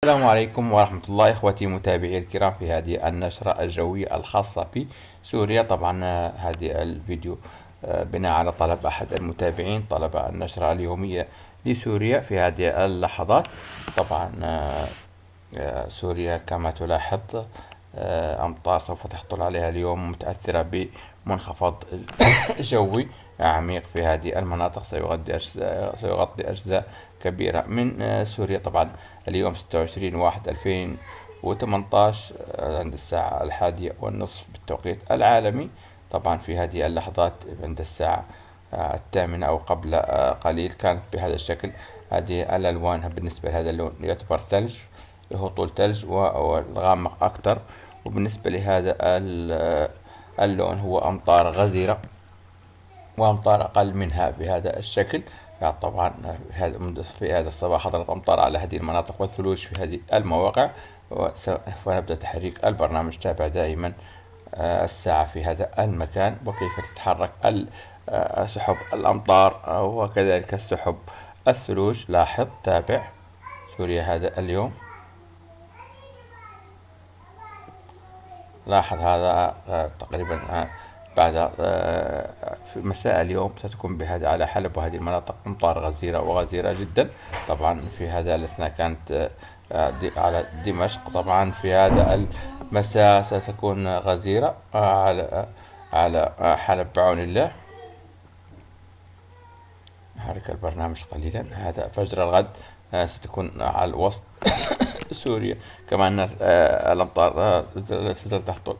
السلام عليكم ورحمة الله إخوتي متابعي الكرام في هذه النشرة الجوية الخاصة بسوريا. طبعا هذه الفيديو بناء على طلب أحد المتابعين، طلب النشرة اليومية لسوريا في هذه اللحظات. طبعا سوريا كما تلاحظ أمطار سوف تهطل عليها اليوم متأثرة بمنخفض جوي عميق في هذه المناطق سيغطي أجزاء كبيرة من سوريا. طبعا اليوم 26/1/2018 عند الساعة 1:30 بالتوقيت العالمي. طبعا في هذه اللحظات عند الساعة 8 أو قبل قليل كانت بهذا الشكل. هذه الألوان بالنسبة لهذا اللون يعتبر ثلج، هطول ثلج والغامق أكثر، وبالنسبة لهذا اللون هو أمطار غزيرة وأمطار أقل منها بهذا الشكل. يعني طبعا في هذا الصباح حضرت أمطار على هذه المناطق والثلوج في هذه المواقع، وسوف نبدأ تحريك البرنامج. تابع دائما الساعة في هذا المكان وكيف تتحرك سحب الأمطار وكذلك السحب الثلوج. لاحظ، تابع سوريا هذا اليوم. لاحظ هذا تقريبا بعد في مساء اليوم ستكون بهذا على حلب وهذه المناطق أمطار غزيرة وغزيرة جدا. طبعا في هذا الأثناء كانت على دمشق. طبعا في هذا المساء ستكون غزيرة على حلب بعون الله. نحرك البرنامج قليلا. هذا فجر الغد ستكون على الوسط سوريا، كما أن الأمطار تزال تهطل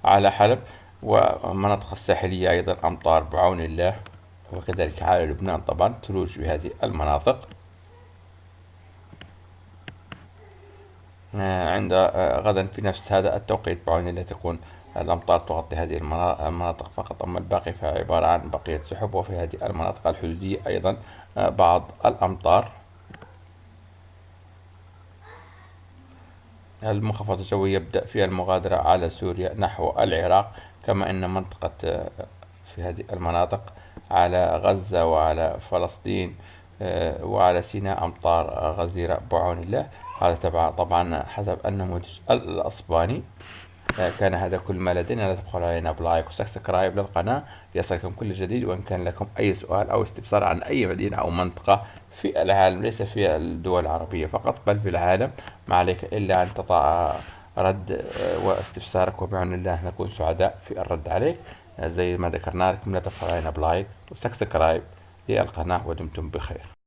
على حلب والمناطق الساحلية أيضا أمطار بعون الله، وكذلك على لبنان طبعا ثلوج بهذه المناطق. عند غدا في نفس هذا التوقيت بعون الله تكون الأمطار تغطي هذه المناطق فقط، أما الباقي فعبارة عن بقية سحب. وفي هذه المناطق الحدودية أيضا بعض الأمطار. المنخفض الجوي يبدأ في المغادرة على سوريا نحو العراق، كما أن منطقة في هذه المناطق على غزة وعلى فلسطين وعلى سيناء أمطار غزيرة بعون الله. هذا طبعا حسب النموذج الأسباني. كان هذا كل ما لدينا. لا تبخلوا علينا بلايك وسبسكرايب للقناة ليصلكم كل جديد. وإن كان لكم أي سؤال أو استفسار عن أي مدينة أو منطقة في العالم، ليس في الدول العربية فقط بل في العالم، ما عليك إلا أن تضع رد واستفسارك، وبعون الله نكون سعداء في الرد عليك. زي ما ذكرنا لكم، لا تبخلوا علينا بلايك وسبسكرايب للقناة، ودمتم بخير.